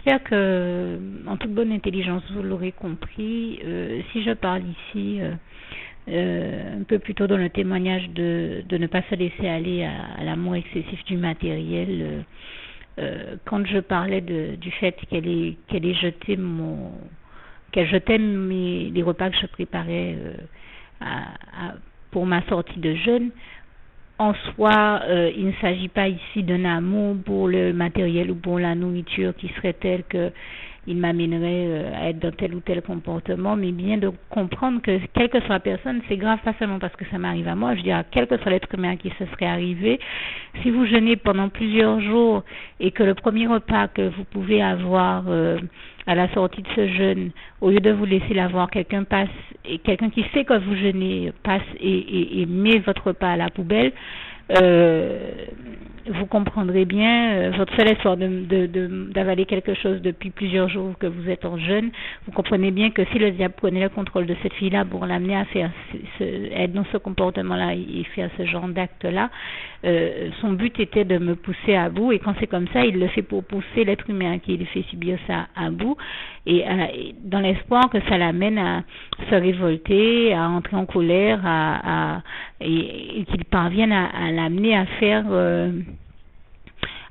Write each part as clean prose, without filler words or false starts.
j'espère que, en toute bonne intelligence, vous l'aurez compris. Si je parle ici un peu plus tôt dans le témoignage de ne pas se laisser aller à l'amour excessif du matériel, quand je parlais du fait qu'elle ait jeté qu'elle jetait les repas que je préparais pour ma sortie de jeûne. En soi, il ne s'agit pas ici d'un amour pour le matériel ou pour la nourriture qui serait tel que il m'amènerait à être dans tel ou tel comportement, mais bien de comprendre que quelle que soit la personne, c'est grave pas seulement parce que ça m'arrive à moi, je veux dire, quel que soit l'être humain à qui ce serait arrivé, si vous jeûnez pendant plusieurs jours et que le premier repas que vous pouvez avoir à la sortie de ce jeûne, au lieu de vous laisser l'avoir, quelqu'un passe, et quelqu'un qui sait que vous jeûnez passe et met votre repas à la poubelle, vous comprendrez bien, votre seul espoir d'avaler quelque chose depuis plusieurs jours que vous êtes en jeûne, vous comprenez bien que si le diable prenait le contrôle de cette fille-là pour l'amener à faire être dans ce comportement-là et faire ce genre d'acte-là, son but était de me pousser à bout, et quand c'est comme ça, il le fait pour pousser l'être humain à qui il fait subir ça à bout, et dans l'espoir que ça l'amène à se révolter, à entrer en colère, et qu'il parvienne à l'amener à faire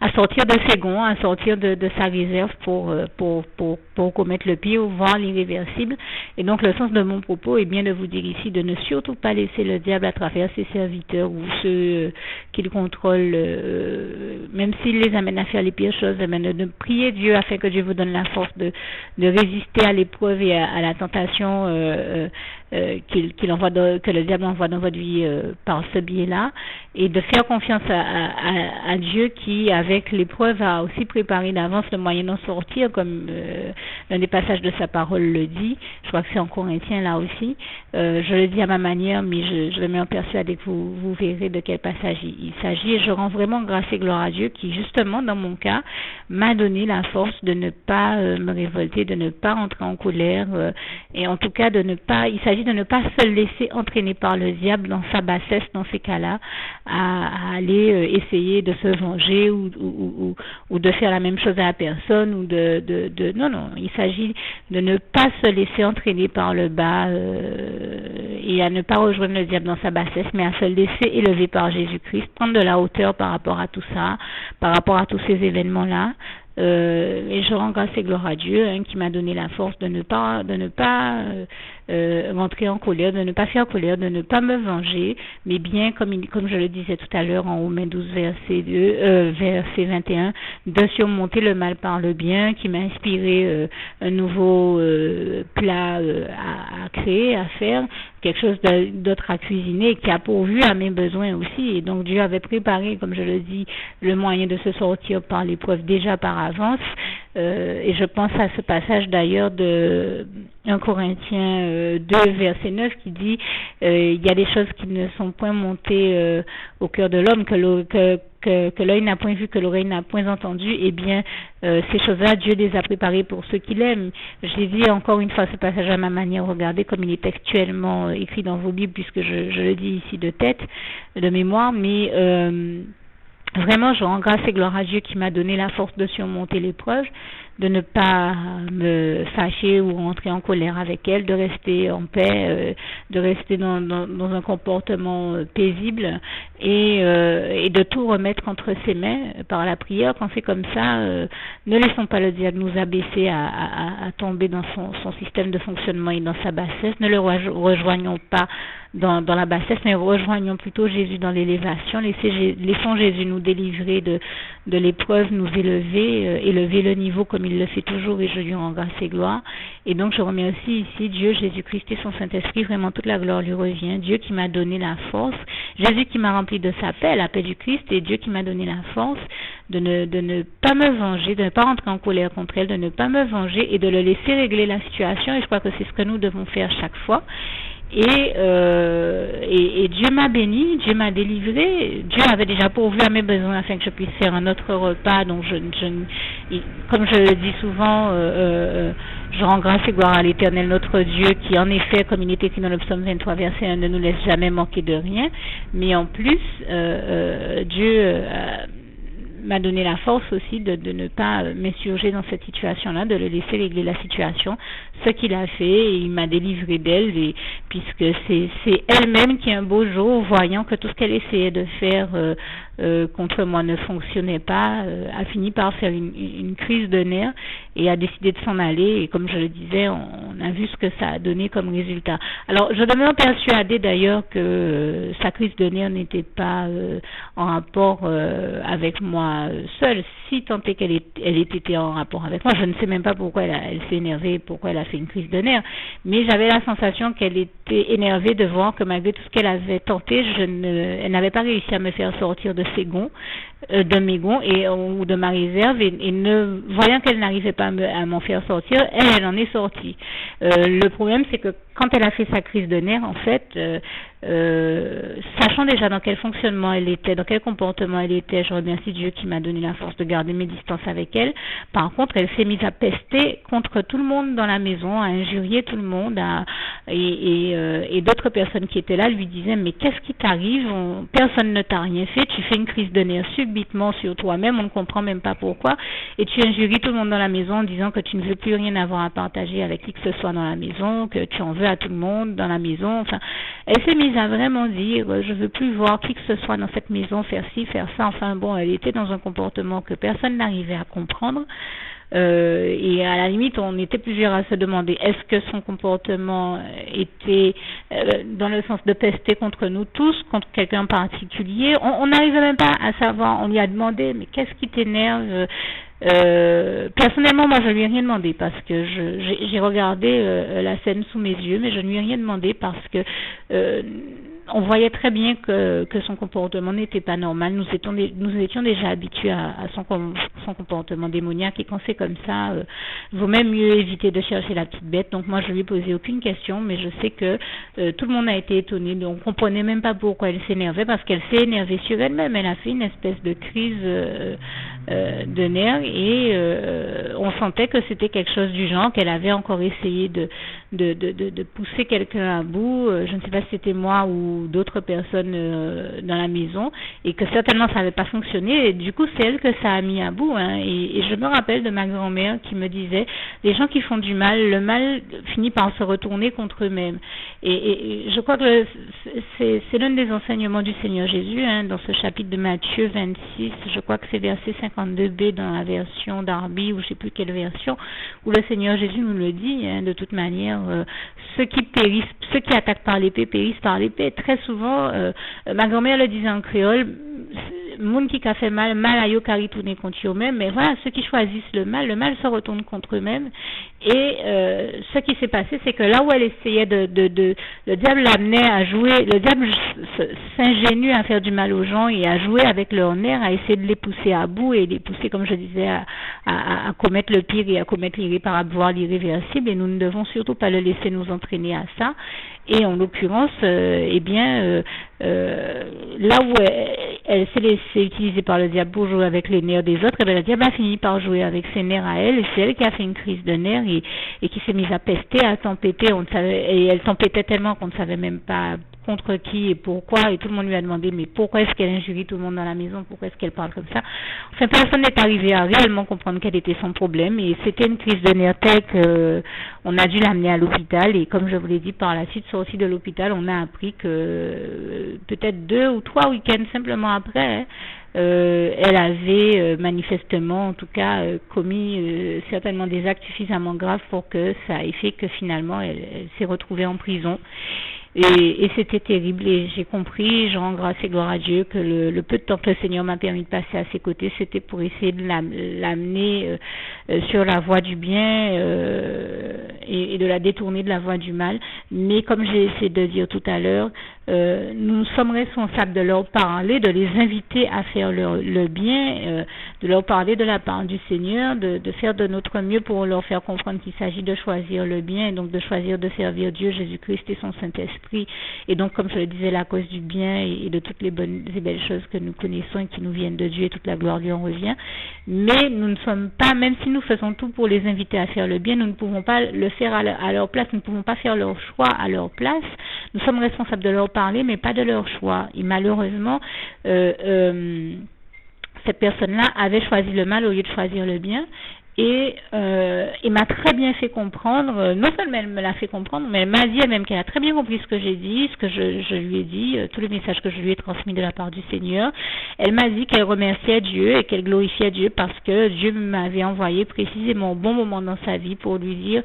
à sortir de ses gonds, à sortir de sa réserve pour commettre le pire, voire l'irréversible. Et donc le sens de mon propos est bien de vous dire ici de ne surtout pas laisser le diable à travers ses serviteurs ou ceux qu'il contrôle, même s'il les amène à faire les pires choses, de prier Dieu afin que Dieu vous donne la force de résister à l'épreuve et à la tentation que le diable envoie dans votre vie par ce biais-là, et de faire confiance à Dieu qui, avec l'épreuve, a aussi préparé d'avance le moyen d'en sortir, comme l'un des passages de sa parole le dit. Je crois que c'est en Corinthiens là aussi. Je le dis à ma manière, mais je le mets en persuadé que vous verrez de quel passage il s'agit, et je rends vraiment grâce et gloire à Dieu qui, justement, dans mon cas, m'a donné la force de ne pas me révolter, de ne pas entrer en colère, et en tout cas il s'agit de ne pas se laisser entraîner par le diable dans sa bassesse, dans ces cas-là, à aller essayer de se venger ou de faire la même chose à la personne, ou non, il s'agit de ne pas se laisser entraîner par le bas et à ne pas rejoindre le diable dans sa bassesse, mais à se laisser élever par Jésus-Christ, prendre de la hauteur par rapport à tout ça, par rapport à tous ces événements-là. Et je rends grâce et gloire à Dieu qui m'a donné la force de ne pas rentrer en colère, de ne pas faire colère, de ne pas me venger, mais bien comme je le disais tout à l'heure en Romains 12 verset 21, de surmonter le mal par le bien, qui m'a inspiré un nouveau plat à créer, à faire, quelque chose d'autre à cuisiner, qui a pourvu à mes besoins aussi. Et donc Dieu avait préparé, comme je le dis, le moyen de se sortir par l'épreuve déjà par avance. Et je pense à ce passage d'ailleurs de 1 Corinthiens 2 verset 9 qui dit il y a des choses qui ne sont point montées au cœur de l'homme, que l'œil n'a point vu, que l'oreille n'a point entendu. Eh bien, ces choses-là, Dieu les a préparées pour ceux qui l'aiment. J'ai dit encore une fois ce passage à ma manière, regardez comme il est textuellement écrit dans vos Bibles, puisque je le dis ici de tête, de mémoire, mais vraiment, je rends grâce et gloire à Dieu qui m'a donné la force de surmonter l'épreuve, de ne pas me fâcher ou rentrer en colère avec elle, de rester en paix, de rester dans un comportement paisible et de tout remettre entre ses mains par la prière. Quand c'est comme ça, ne laissons pas le diable nous abaisser à tomber dans son système de fonctionnement et dans sa bassesse. Ne le rejoignons pas dans la bassesse, mais rejoignons plutôt Jésus dans l'élévation. Laissons Jésus nous délivrer de l'épreuve, nous élever le niveau comme il le fait toujours, et je lui rends grâce et gloire. Et donc je remercie ici Dieu, Jésus-Christ et son Saint-Esprit, vraiment toute la gloire lui revient. Dieu qui m'a donné la force, Jésus qui m'a rempli de sa paix, la paix du Christ, et Dieu qui m'a donné la force de ne pas me venger, de ne pas rentrer en colère contre elle, de ne pas me venger et de le laisser régler la situation. Et je crois que c'est ce que nous devons faire chaque fois. Et Dieu m'a béni, Dieu m'a délivré, Dieu avait déjà pourvu à mes besoins afin que je puisse faire un autre repas. Donc comme je le dis souvent, je rends grâce et gloire à l'Éternel notre Dieu qui, en effet, comme il est écrit dans le psaume 23 verset 1, ne nous laisse jamais manquer de rien, mais en plus Dieu m'a donné la force aussi de ne pas m'insurger dans cette situation-là, de le laisser régler la situation. Ce qu'il a fait, il m'a délivré d'elle, et puisque c'est elle-même qui, un beau jour, voyant que tout ce qu'elle essayait de faire contre moi ne fonctionnait pas, a fini par faire une crise de nerfs et a décidé de s'en aller. Et comme je le disais, on a vu ce que ça a donné comme résultat. Alors, je demeure persuadée d'ailleurs que sa crise de nerfs n'était pas en rapport avec moi seule. Si tant est qu'elle était en rapport avec moi, je ne sais même pas pourquoi elle s'est énervée, pourquoi elle a fait une crise de nerfs, mais j'avais la sensation qu'elle était énervée de voir que malgré tout ce qu'elle avait tenté, elle n'avait pas réussi à me faire sortir de ses gonds, de mes gonds ou de ma réserve, et voyant qu'elle n'arrivait pas à m'en faire sortir, elle en est sortie. Le problème, c'est que quand elle a fait sa crise de nerfs, en fait, sachant déjà dans quel fonctionnement elle était, dans quel comportement elle était, je remercie Dieu qui m'a donné la force de garder mes distances avec elle. Par contre, elle s'est mise à pester contre tout le monde dans la maison, à injurier tout le monde, et d'autres personnes qui étaient là lui disaient: mais qu'est-ce qui t'arrive? Personne ne t'a rien fait, tu fais une crise de nerfs subitement sur toi-même, on ne comprend même pas pourquoi, et tu injuries tout le monde dans la maison en disant que tu ne veux plus rien avoir à partager avec qui que ce soit dans la maison, que tu en veux à tout le monde dans la maison. Enfin, elle s'est mise à vraiment dire: je veux plus voir qui que ce soit dans cette maison faire ci, faire ça. Enfin bon, elle était dans un comportement que personne n'arrivait à comprendre. Et à la limite, on était plusieurs à se demander: est-ce que son comportement était dans le sens de pester contre nous tous, contre quelqu'un en particulier? On n'arrivait même pas à savoir. On lui a demandé: mais qu'est-ce qui t'énerve? Personnellement, moi, je lui ai rien demandé parce que j'ai regardé la scène sous mes yeux, mais je ne lui ai rien demandé parce que on voyait très bien que son comportement n'était pas normal. Nous étions déjà habitués à son comportement démoniaque, et quand c'est comme ça, vaut même mieux éviter de chercher la petite bête. Donc moi, je lui ai posé aucune question, mais je sais que tout le monde a été étonné. Donc on comprenait même pas pourquoi elle s'énervait, parce qu'elle s'est énervée sur elle-même. Elle a fait une espèce de crise de nerfs, et on sentait que c'était quelque chose du genre, qu'elle avait encore essayé de pousser quelqu'un à bout. Je ne sais pas si c'était moi ou d'autres personnes dans la maison, et que certainement ça n'avait pas fonctionné, et du coup c'est elle que ça a mis à bout, hein. Et je me rappelle de ma grand-mère qui me disait: les gens qui font du mal, le mal finit par se retourner contre eux-mêmes. Et je crois que c'est l'un des enseignements du Seigneur Jésus, hein, dans ce chapitre de Matthieu 26, je crois que c'est verset 52b dans la version Darby, ou je ne sais plus quelle version, où le Seigneur Jésus nous le dit, hein, de toute manière, ceux qui attaquent par l'épée périssent par l'épée. Très souvent, ma grand-mère le disait en créole: monde qui a fait mal à yo cari tourner contre eux-mêmes. Mais voilà, ceux qui choisissent le mal se retourne contre eux-mêmes. Et ce qui s'est passé, c'est que là où elle essayait le diable l'amenait à jouer, le diable s'ingénue à faire du mal aux gens et à jouer avec leurs nerfs, à essayer de les pousser à bout et les pousser, comme je disais, à commettre le pire et à commettre l'irréparable, voire l'irréversible. Et nous ne devons surtout pas le laisser nous entraîner à ça. Et en l'occurrence, là où elle s'est laissée utiliser par le diable pour jouer avec les nerfs des autres, le diable a fini par jouer avec ses nerfs à elle, et c'est elle qui a fait une crise de nerfs et qui s'est mise à pester, à tempêter. Et elle tempêtait tellement qu'on ne savait même pas contre qui et pourquoi, et tout le monde lui a demandé: mais pourquoi est-ce qu'elle injurie tout le monde dans la maison, pourquoi est-ce qu'elle parle comme ça? Enfin, personne n'est arrivé à réellement comprendre quel était son problème, et c'était une crise de nerfs telle qu'on a dû l'amener à l'hôpital. Et comme je vous l'ai dit, par la suite, sortie de l'hôpital, on a appris que peut-être 2 ou 3 week-ends simplement après, elle avait manifestement, en tout cas, commis certainement des actes suffisamment graves pour que ça ait fait que finalement elle s'est retrouvée en prison. Et c'était terrible, et j'ai compris, je rends grâce et gloire à Dieu, que le peu de temps que le Seigneur m'a permis de passer à ses côtés, c'était pour essayer de l'amener sur la voie du bien et de la détourner de la voie du mal. Mais comme j'ai essayé de dire tout à l'heure, nous sommes responsables de leur parler, de les inviter à faire le bien, de leur parler de la part du Seigneur, de faire de notre mieux pour leur faire comprendre qu'il s'agit de choisir le bien, et donc de choisir de servir Dieu, Jésus-Christ et son Saint-Esprit. Et donc, comme je le disais, la cause du bien et de toutes les bonnes et belles choses que nous connaissons et qui nous viennent de Dieu, et toute la gloire lui en revient. Mais nous ne sommes pas, même si nous faisons tout pour les inviter à faire le bien, nous ne pouvons pas le faire à leur place, nous ne pouvons pas faire leur choix à leur place. Nous sommes responsables de leur parler, mais pas de leur choix. Et malheureusement, cette personne-là avait choisi le mal au lieu de choisir le bien. Et m'a très bien fait comprendre, non seulement elle me l'a fait comprendre, mais elle m'a dit elle-même qu'elle a très bien compris ce que j'ai dit, ce que je lui ai dit, tous les messages que je lui ai transmis de la part du Seigneur. Elle m'a dit qu'elle remerciait Dieu et qu'elle glorifiait Dieu parce que Dieu m'avait envoyé précisément au bon moment dans sa vie pour lui dire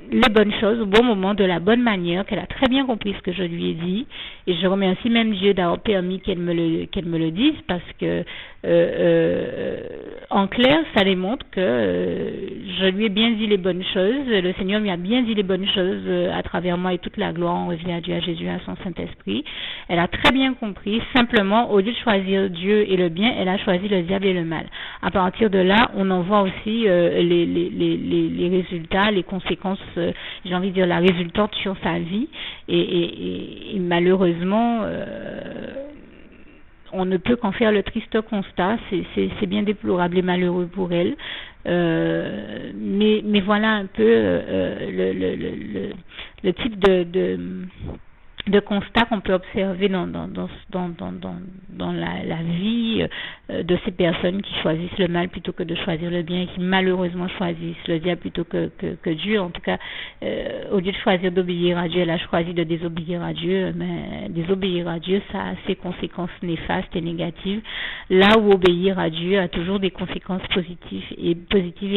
les bonnes choses au bon moment, de la bonne manière, qu'elle a très bien compris ce que je lui ai dit. Et je remercie même Dieu d'avoir permis qu'elle me le dise parce que en clair, ça démontre que je lui ai bien dit les bonnes choses, le Seigneur lui a bien dit les bonnes choses à travers moi et toute la gloire en revient à Dieu, à Jésus, à son Saint-Esprit. Elle a très bien compris, simplement, au lieu de choisir Dieu et le bien, elle a choisi le diable et le mal. À partir de là, on en voit aussi les résultats, les conséquences, j'ai envie de dire la résultante sur sa vie et malheureusement, on ne peut qu'en faire le triste constat, c'est bien déplorable et malheureux pour elle. Mais voilà un peu le type de constat qu'on peut observer dans la vie de ces personnes qui choisissent le mal plutôt que de choisir le bien et qui malheureusement choisissent le diable plutôt que Dieu. En tout cas, au lieu de choisir d'obéir à Dieu, elle a choisi de désobéir à Dieu. Mais désobéir à Dieu, ça a ses conséquences néfastes et négatives. Là où obéir à Dieu a toujours des conséquences positives et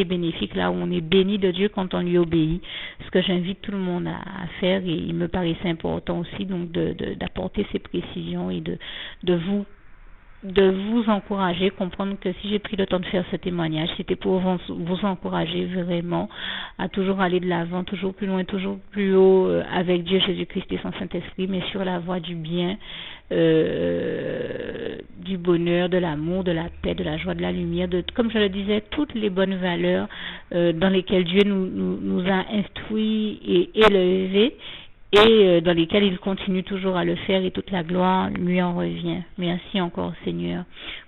bénéfiques, là où on est béni de Dieu quand on lui obéit. Ce que j'invite tout le monde à faire, et il me paraissait important aussi donc d'apporter ces précisions et de vous encourager, comprendre que si j'ai pris le temps de faire ce témoignage, c'était pour vous encourager vraiment à toujours aller de l'avant, toujours plus loin, toujours plus haut avec Dieu, Jésus-Christ et son Saint-Esprit, mais sur la voie du bien, du bonheur, de l'amour, de la paix, de la joie, de la lumière, comme je le disais, toutes les bonnes valeurs dans lesquelles Dieu nous a instruits et élevés, et dans lesquels il continue toujours à le faire et toute la gloire lui en revient. Merci encore Seigneur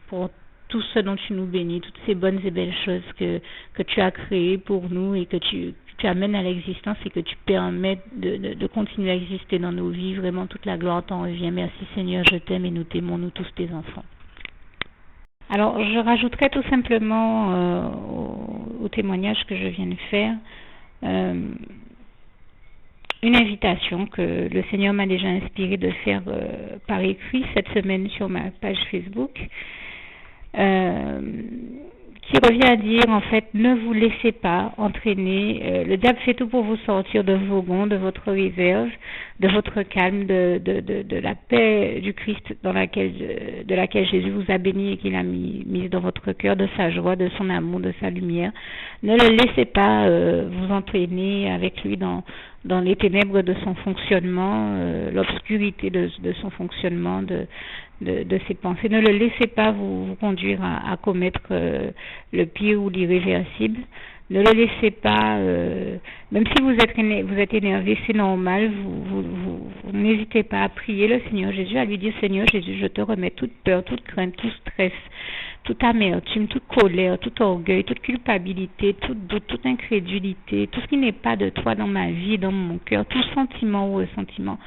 pour tout ce dont tu nous bénis, toutes ces bonnes et belles choses que tu as créées pour nous et que tu amènes à l'existence et que tu permets de continuer à exister dans nos vies. Vraiment toute la gloire t'en revient. Merci Seigneur, je t'aime et nous t'aimons, nous tous tes enfants. Alors je rajouterai tout simplement au témoignage que je viens de faire une invitation que le Seigneur m'a déjà inspiré de faire par écrit cette semaine sur ma page Facebook, qui revient à dire en fait, ne vous laissez pas entraîner. Le diable fait tout pour vous sortir de vos gonds, de votre réserve, de votre calme, de la paix du Christ de laquelle Jésus vous a béni et qu'il a mis dans votre cœur, de sa joie, de son amour, de sa lumière. Ne le laissez pas vous entraîner avec lui dans les ténèbres de son fonctionnement, l'obscurité de son fonctionnement, de ses pensées. Ne le laissez pas vous conduire à commettre le pire ou l'irréversible. Ne le laissez pas, même si vous êtes énervé, c'est normal, vous n'hésitez pas à prier le Seigneur Jésus, à lui dire, Seigneur Jésus, je te remets toute peur, toute crainte, tout stress, toute amertume, toute colère, tout orgueil, toute culpabilité, toute doute, toute incrédulité, tout ce qui n'est pas de toi dans ma vie, dans mon cœur, tout sentiment ou ressentiment.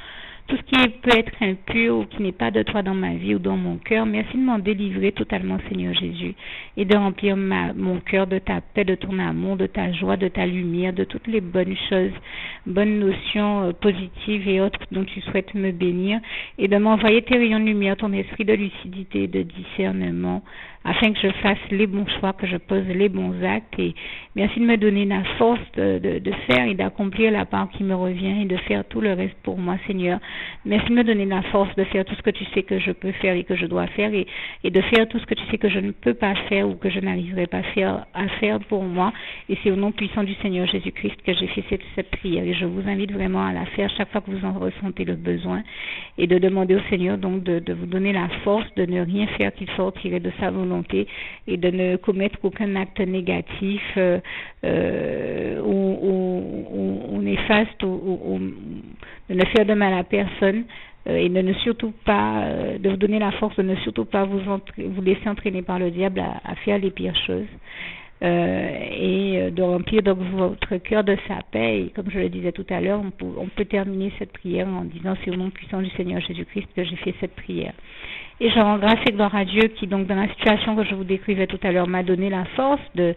Tout ce qui peut être impur ou qui n'est pas de toi dans ma vie ou dans mon cœur, merci de m'en délivrer totalement, Seigneur Jésus, et de remplir mon cœur de ta paix, de ton amour, de ta joie, de ta lumière, de toutes les bonnes choses, bonnes notions positives et autres dont tu souhaites me bénir, et de m'envoyer tes rayons de lumière, ton esprit de lucidité et de discernement, afin que je fasse les bons choix, que je pose les bons actes. Et merci de me donner la force de faire et d'accomplir la part qui me revient et de faire tout le reste pour moi, Seigneur. Merci de me donner la force de faire tout ce que tu sais que je peux faire et que je dois faire et de faire tout ce que tu sais que je ne peux pas faire ou que je n'arriverai pas à faire pour moi. Et c'est au nom puissant du Seigneur Jésus-Christ que j'ai fait cette prière. Et je vous invite vraiment à la faire chaque fois que vous en ressentez le besoin et de demander au Seigneur donc de vous donner la force de ne rien faire qui sortirait de sa volonté et de ne commettre aucun acte négatif ou néfaste ou de ne faire de mal à personne et de ne surtout pas de vous donner la force de ne surtout pas vous laisser entraîner par le diable à faire les pires choses. Et de remplir donc votre cœur de sa paix. Et comme je le disais tout à l'heure, on peut terminer cette prière en disant c'est au nom puissant du Seigneur Jésus-Christ que j'ai fait cette prière. Et je rends grâce et gloire à Dieu qui, donc, dans la situation que je vous décrivais tout à l'heure, m'a donné la force de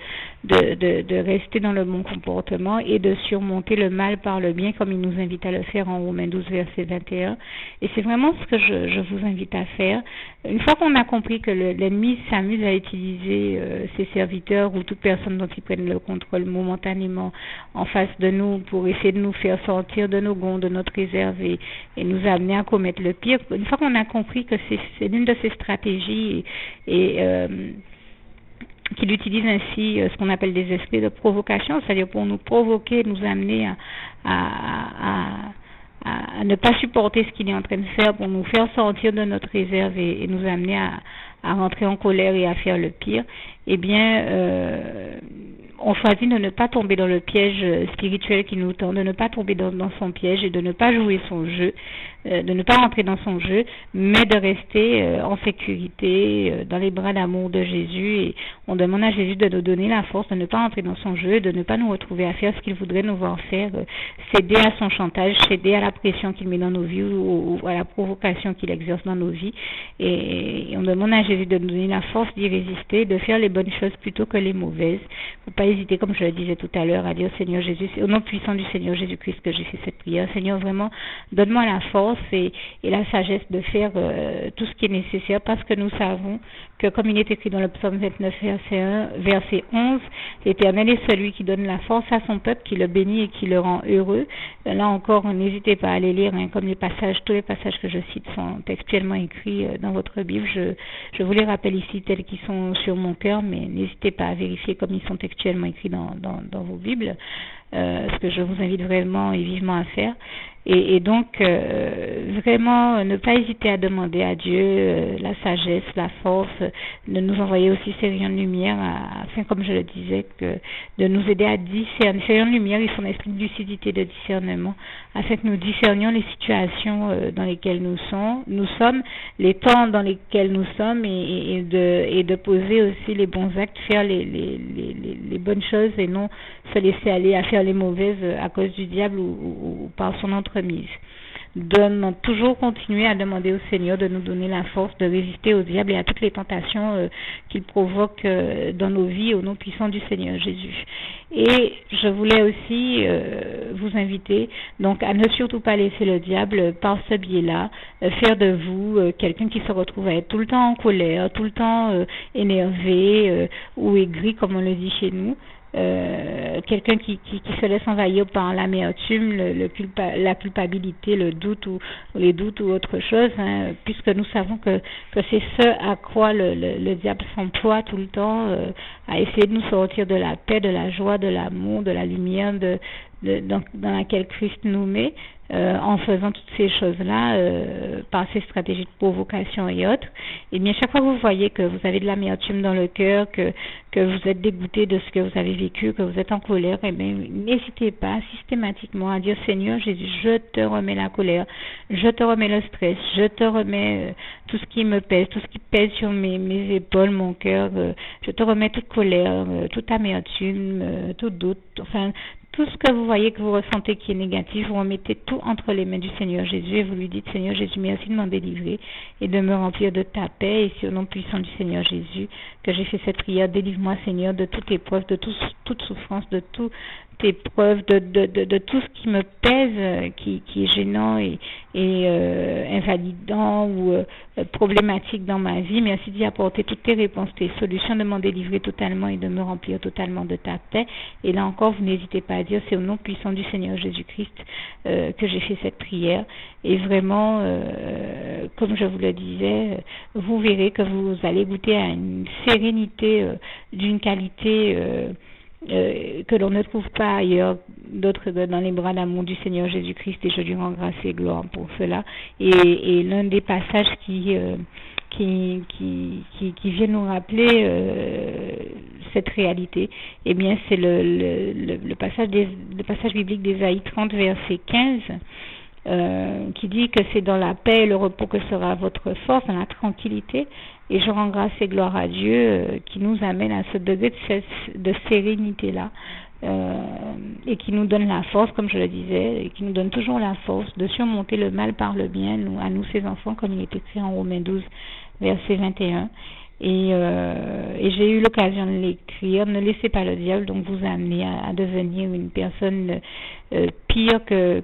rester dans le bon comportement et de surmonter le mal par le bien, comme il nous invite à le faire en Romains 12, verset 21. Et c'est vraiment ce que je vous invite à faire. Une fois qu'on a compris que l'ennemi s'amuse à utiliser ses serviteurs ou toute personne dont ils prennent le contrôle momentanément en face de nous pour essayer de nous faire sortir de nos gonds, de notre réserve et nous amener à commettre le pire, une fois qu'on a compris que c'est l'une de ces stratégies et qu'il utilise ainsi ce qu'on appelle des esprits de provocation, c'est-à-dire pour nous provoquer, nous amener à ne pas supporter ce qu'il est en train de faire, pour nous faire sortir de notre réserve et nous amener à rentrer en colère et à faire le pire, eh bien, on choisit de ne pas tomber dans le piège spirituel qui nous tend, de ne pas tomber dans son piège et de ne pas jouer son jeu, de ne pas rentrer dans son jeu, mais de rester en sécurité, dans les bras d'amour de Jésus. Et on demande à Jésus de nous donner la force de ne pas rentrer dans son jeu, de ne pas nous retrouver à faire ce qu'il voudrait nous voir faire, céder à son chantage, céder à la pression qu'il met dans nos vies ou à la provocation qu'il exerce dans nos vies. Et on demande à Jésus de nous donner la force d'y résister, de faire les bonnes choses plutôt que les mauvaises. Faut pas hésiter, comme je le disais tout à l'heure, à dire Seigneur Jésus, c'est au nom puissant du Seigneur Jésus-Christ que j'ai fait cette prière. Seigneur, vraiment, donne-moi la force et la sagesse de faire tout ce qui est nécessaire, parce que nous savons que, comme il est écrit dans le psaume 29, verset 11, l'Éternel est celui qui donne la force à son peuple, qui le bénit et qui le rend heureux. Là encore, n'hésitez pas à aller lire, comme tous les passages que je cite sont textuellement écrits dans votre Bible. Je vous les rappelle ici tels qu'ils sont sur mon cœur, mais n'hésitez pas à vérifier comme ils sont textuellement écrits dans vos Bibles, ce que je vous invite vraiment et vivement à faire. Et donc, vraiment, ne pas hésiter à demander à Dieu la sagesse, la force, de nous envoyer aussi ces rayons de lumière, afin, comme je le disais, de nous aider à discerner. Ces rayons de lumière, ils sont l'esprit de lucidité, de discernement, afin que nous discernions les situations dans lesquelles nous sommes, les temps dans lesquels nous sommes, et de poser aussi les bons actes, faire les bonnes choses et non se laisser aller à faire les mauvaises à cause du diable ou par son entremise. Toujours continuer à demander au Seigneur de nous donner la force de résister au diable et à toutes les tentations qu'il provoque dans nos vies au nom puissant du Seigneur Jésus. Et je voulais aussi vous inviter donc à ne surtout pas laisser le diable par ce biais-là faire de vous quelqu'un qui se retrouve à être tout le temps en colère, tout le temps énervé ou aigri comme on le dit chez nous. Quelqu'un qui se laisse envahir par l'amertume, la culpabilité, le doute ou les doutes ou autre chose, puisque nous savons que c'est ce à quoi le diable s'emploie tout le temps, à essayer de nous sortir de la paix, de la joie, de l'amour, de la lumière dans laquelle Christ nous met, en faisant toutes ces choses-là, par ces stratégies de provocation et autres. Et bien, chaque fois que vous voyez que vous avez de l'amertume dans le cœur, que vous êtes dégoûté de ce que vous avez vécu, que vous êtes en colère, eh bien, n'hésitez pas systématiquement à dire Seigneur Jésus, je te remets la colère, je te remets le stress, je te remets tout ce qui me pèse, tout ce qui pèse sur mes épaules, mon cœur, je te remets toute colère, toute amertume, tout doute, enfin, tout ce que vous voyez, que vous ressentez qui est négatif, vous remettez tout entre les mains du Seigneur Jésus et vous lui dites Seigneur Jésus, merci de m'en délivrer et de me remplir de ta paix. Et c'est au nom puissant du Seigneur Jésus que j'ai fait cette prière. Délivre-moi Seigneur de toute épreuve, de toute souffrance, de toute épreuve, de tout ce qui me pèse, qui est gênant et invalidant ou problématique dans ma vie. Merci d'y apporter toutes tes réponses, tes solutions, de m'en délivrer totalement et de me remplir totalement de ta paix. Et là encore, vous n'hésitez pas à dire, c'est au nom puissant du Seigneur Jésus-Christ que j'ai fait cette prière. Et vraiment, comme je vous le disais, vous verrez que vous allez goûter à une sérénité d'une qualité que l'on ne trouve pas ailleurs, d'autres dans les bras d'amour du Seigneur Jésus-Christ, et je lui rends grâce et gloire pour cela. Et l'un des passages qui vient nous rappeler cette réalité, eh bien c'est le passage biblique d'Ésaïe 30 verset 15, qui dit que c'est dans la paix et le repos que sera votre force, dans la tranquillité. Et je rends grâce et gloire à Dieu qui nous amène à ce degré de sérénité-là. et qui nous donne la force, comme je le disais, et qui nous donne toujours la force de surmonter le mal par le bien, à nous ses enfants, comme il est écrit en Romains 12, verset 21. Et j'ai eu l'occasion de l'écrire. Ne laissez pas le diable donc vous amener à devenir une personne pire que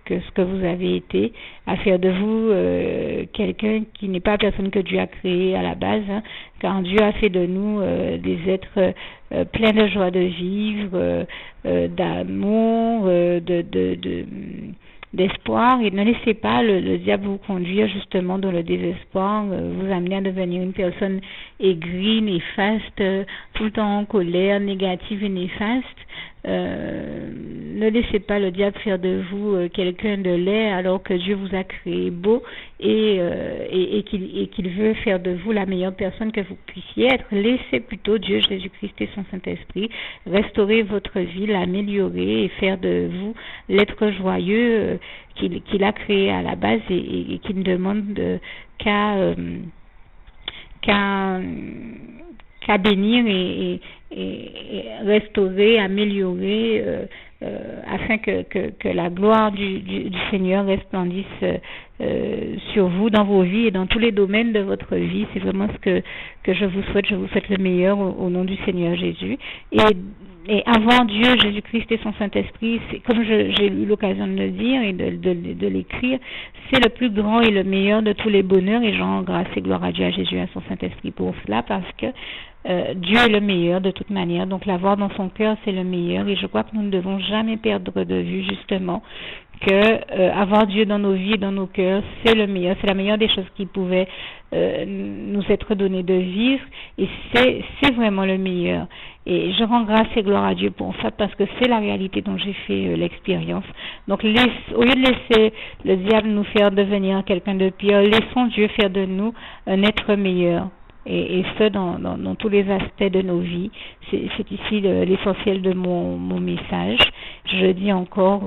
ce que vous avez été, à faire de vous quelqu'un qui n'est pas la personne que Dieu a créée à la base, hein, car Dieu a fait de nous des êtres pleins de joie de vivre, d'amour, d'espoir, et ne laissez pas le diable vous conduire justement dans le désespoir, vous amener à devenir une personne aigrie, néfaste, tout le temps en colère, négative et néfaste. Ne laissez pas le diable faire de vous quelqu'un de laid alors que Dieu vous a créé beau et qu'il veut faire de vous la meilleure personne que vous puissiez être. Laissez plutôt Dieu, Jésus-Christ et son Saint-Esprit restaurer votre vie, l'améliorer et faire de vous l'être joyeux qu'il a créé à la base et qui ne demande qu'à bénir et restaurer, améliorer, afin que la gloire du Seigneur resplendisse sur vous, dans vos vies et dans tous les domaines de votre vie. C'est vraiment ce que je vous souhaite. Je vous souhaite le meilleur au nom du Seigneur Jésus. Et avoir Dieu, Jésus-Christ et son Saint-Esprit, c'est, comme j'ai eu l'occasion de le dire et de l'écrire, c'est le plus grand et le meilleur de tous les bonheurs, et je rends grâce et gloire à Dieu, à Jésus et à son Saint-Esprit pour cela, parce que Dieu est le meilleur de toute manière. Donc l'avoir dans son cœur, c'est le meilleur, et je crois que nous ne devons jamais perdre de vue justement que avoir Dieu dans nos vies et dans nos cœurs, c'est le meilleur, c'est la meilleure des choses qui pouvaient nous être données de vivre, et c'est vraiment le meilleur. Et je rends grâce et gloire à Dieu pour ça, parce que c'est la réalité dont j'ai fait l'expérience. Donc, au lieu de laisser le diable nous faire devenir quelqu'un de pire, laissons Dieu faire de nous un être meilleur. Et ce, dans tous les aspects de nos vies. C'est ici l'essentiel de mon message. Je dis encore,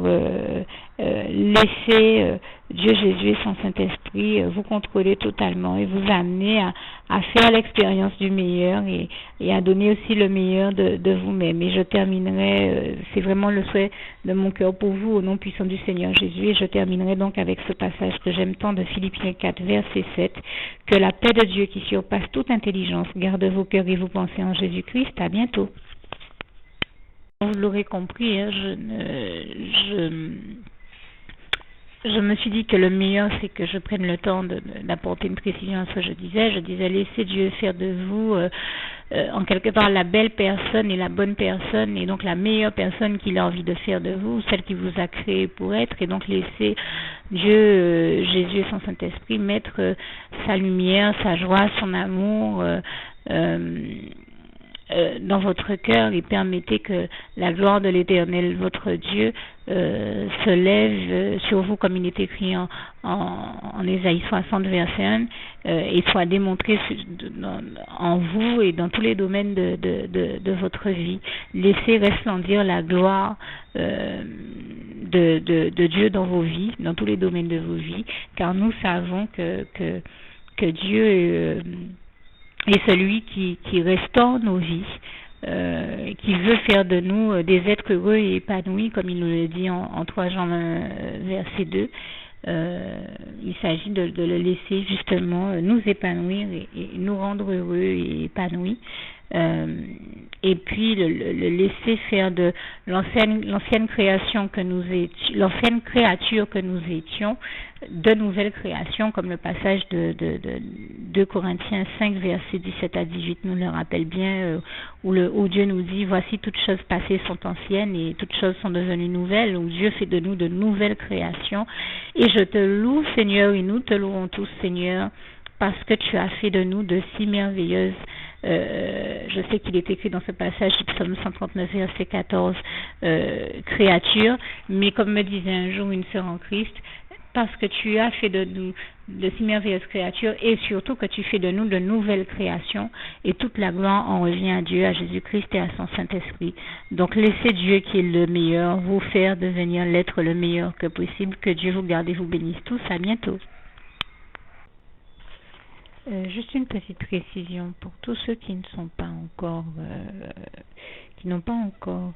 laissez Dieu, Jésus et son Saint-Esprit vous contrôler totalement et vous amener à faire l'expérience du meilleur et à donner aussi le meilleur de vous-même. Et je terminerai, c'est vraiment le souhait de mon cœur pour vous, au nom puissant du Seigneur Jésus. Et je terminerai donc avec ce passage que j'aime tant de Philippiens 4, verset 7. Que la paix de Dieu qui surpasse toute intelligence garde vos cœurs et vos pensées en Jésus-Christ. À bientôt. Vous l'aurez compris, hein, je me suis dit que le meilleur, c'est que je prenne le temps d'apporter une précision à ce que je disais. Je disais, laissez Dieu faire de vous, en quelque part, la belle personne et la bonne personne, et donc la meilleure personne qu'il a envie de faire de vous, celle qui vous a créé pour être, et donc laissez Dieu, Jésus et son Saint-Esprit mettre sa lumière, sa joie, son amour, dans votre cœur, et permettez que la gloire de l'Éternel, votre Dieu, se lève sur vous, comme il est écrit en Ésaïe 60, verset 1, et soit démontré en vous et dans tous les domaines de votre vie. Laissez resplendir la gloire de Dieu dans vos vies, dans tous les domaines de vos vies, car nous savons que Dieu est celui qui restaure nos vies, qui veut faire de nous des êtres heureux et épanouis, comme il nous le dit en 3 Jean 1, verset 2. Il s'agit de le laisser justement nous épanouir et nous rendre heureux et épanouis. Et puis le laisser faire de l'ancienne création que nous étions, l'ancienne créature que nous étions, de nouvelles créations, comme le passage de 2 Corinthiens 5, versets 17 à 18 nous le rappelle bien, où Dieu nous dit, voici toutes choses passées sont anciennes et toutes choses sont devenues nouvelles, où Dieu fait de nous de nouvelles créations. Et je te loue, Seigneur, et nous te louons tous, Seigneur, parce que tu as fait de nous de si merveilleuses, je sais qu'il est écrit dans ce passage du psaume 139, verset 14, créatures, mais comme me disait un jour une sœur en Christ, parce que tu as fait de nous de si merveilleuses créatures, et surtout que tu fais de nous de nouvelles créations, et toute la gloire en revient à Dieu, à Jésus-Christ et à son Saint-Esprit. Donc laissez Dieu qui est le meilleur vous faire devenir l'être le meilleur que possible. Que Dieu vous garde et vous bénisse tous. À bientôt. Juste une petite précision pour tous ceux qui ne sont pas encore, qui n'ont pas encore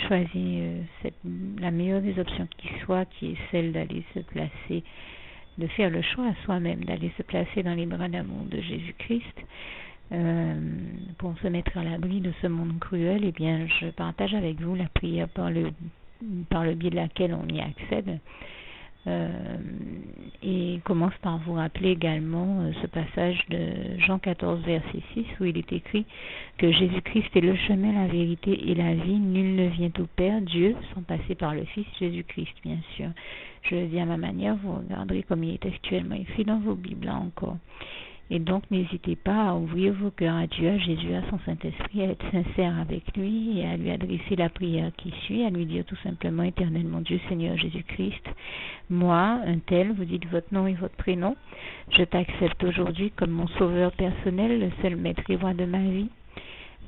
choisi la meilleure des options qui soit, qui est celle d'aller se placer, de faire le choix à soi-même, d'aller se placer dans les bras d'amour de Jésus-Christ, pour se mettre à l'abri de ce monde cruel. Eh bien, je partage avec vous la prière par le biais de laquelle on y accède. Et commence par vous rappeler également ce passage de Jean 14, verset 6, où il est écrit que Jésus-Christ est le chemin, la vérité et la vie. Nul ne vient au Père, Dieu, sans passer par le Fils Jésus-Christ, bien sûr. Je le dis à ma manière, vous regarderez comme il est actuellement écrit dans vos Bibles là encore. Et donc, n'hésitez pas à ouvrir vos cœurs à Dieu, à Jésus, à son Saint-Esprit, à être sincère avec lui et à lui adresser la prière qui suit, à lui dire tout simplement: Éternel mon Dieu, Seigneur Jésus-Christ, moi, un tel, vous dites votre nom et votre prénom, je t'accepte aujourd'hui comme mon sauveur personnel, le seul maître et roi de ma vie.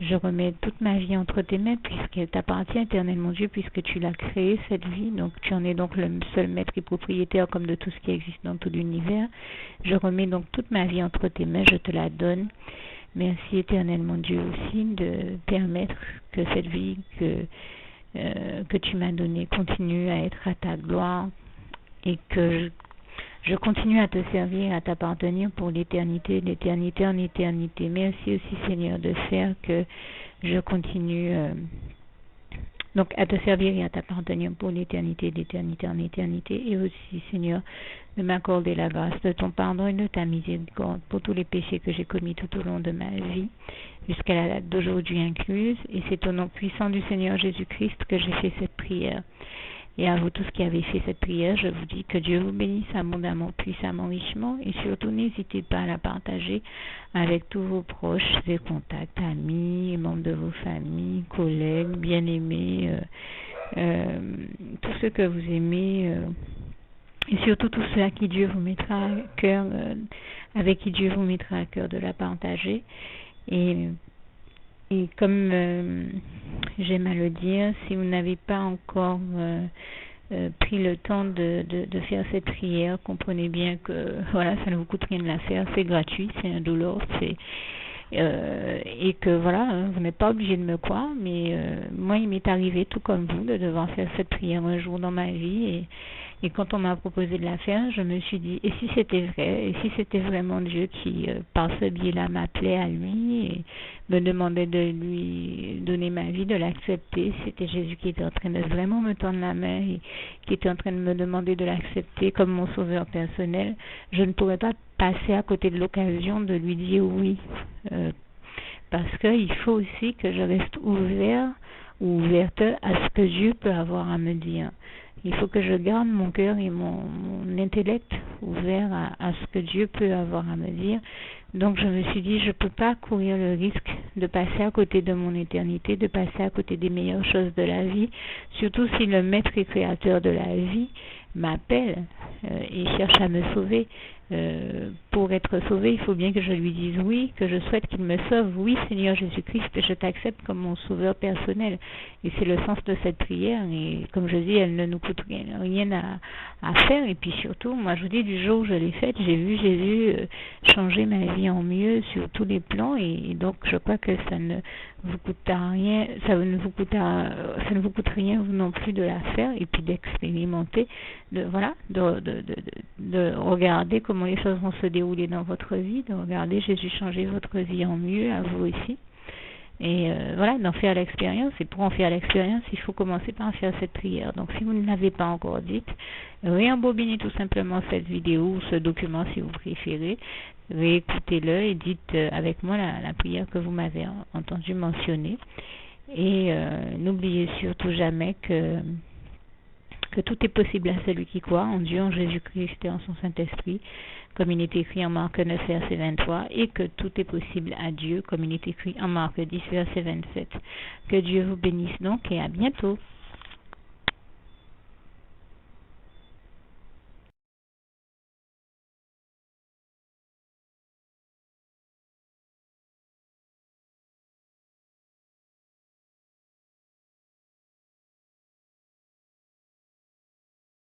Je remets toute ma vie entre tes mains puisqu'elle t'appartient, éternel mon Dieu, puisque tu l'as créée, cette vie. Donc tu en es donc le seul maître et propriétaire comme de tout ce qui existe dans tout l'univers. Je remets donc toute ma vie entre tes mains, je te la donne. Merci, éternel mon Dieu, aussi de permettre que cette vie que tu m'as donnée continue à être à ta gloire et que je continue à te servir, à t'appartenir pour l'éternité, d'éternité en éternité. Merci aussi, Seigneur, de faire que je continue donc à te servir et à t'appartenir pour l'éternité, d'éternité en éternité. Et aussi, Seigneur, de m'accorder la grâce de ton pardon et de ta miséricorde pour tous les péchés que j'ai commis tout au long de ma vie, jusqu'à la date d'aujourd'hui incluse. Et c'est au nom puissant du Seigneur Jésus-Christ que j'ai fait cette prière. Et à vous tous qui avez fait cette prière, je vous dis que Dieu vous bénisse abondamment, puissamment, richement, et surtout n'hésitez pas à la partager avec tous vos proches et contacts, amis, membres de vos familles, collègues, bien-aimés, tous ceux que vous aimez, et surtout tous ceux à qui Dieu vous mettra à cœur, avec qui Dieu vous mettra à cœur de la partager. Et comme j'aime à le dire, si vous n'avez pas encore pris le temps de faire cette prière, comprenez bien que voilà, ça ne vous coûte rien de la faire, c'est gratuit, c'est indolore, et que voilà, vous n'êtes pas obligé de me croire, mais moi il m'est arrivé tout comme vous de devoir faire cette prière un jour dans ma vie, et quand on m'a proposé de la faire, je me suis dit, et si c'était vrai, et si c'était vraiment Dieu qui, par ce biais-là, m'appelait à lui et me demandait de lui donner ma vie, de l'accepter, c'était Jésus qui était en train de vraiment me tendre la main et qui était en train de me demander de l'accepter comme mon sauveur personnel, je ne pourrais pas passer à côté de l'occasion de lui dire oui, parce qu'il faut aussi que je reste ouvert ou ouverte à ce que Dieu peut avoir à me dire. Il faut que je garde mon cœur et mon intellect ouvert à ce que Dieu peut avoir à me dire. Donc je me suis dit, je ne peux pas courir le risque de passer à côté de mon éternité, de passer à côté des meilleures choses de la vie, surtout si le maître et créateur de la vie m'appelle et cherche à me sauver. Pour être sauvé, il faut bien que je lui dise oui, que je souhaite qu'il me sauve. Oui, Seigneur Jésus-Christ, je t'accepte comme mon sauveur personnel. Et c'est le sens de cette prière. Et comme je dis, elle ne nous coûte rien à faire. Et puis surtout, moi je vous dis, du jour où je l'ai faite, j'ai vu Jésus changer ma vie en mieux sur tous les plans. Et donc je crois que ça ne vous coûte rien, ça ne vous coûte rien vous non plus de la faire et puis d'expérimenter, de regarder comment les choses vont se dérouler dans votre vie, de regarder Jésus changer votre vie en mieux, à vous aussi. Et voilà, d'en faire l'expérience. Et pour en faire l'expérience, il faut commencer par faire cette prière. Donc si vous ne l'avez pas encore dite, réembobinez tout simplement cette vidéo ou ce document si vous préférez, réécoutez-le et dites avec moi la prière que vous m'avez entendu mentionner. Et n'oubliez surtout jamais que tout est possible à celui qui croit en Dieu, en Jésus-Christ et en son Saint-Esprit, comme il est écrit en Marc 9, verset 23, et que tout est possible à Dieu, comme il est écrit en Marc 10, verset 27. Que Dieu vous bénisse donc et à bientôt.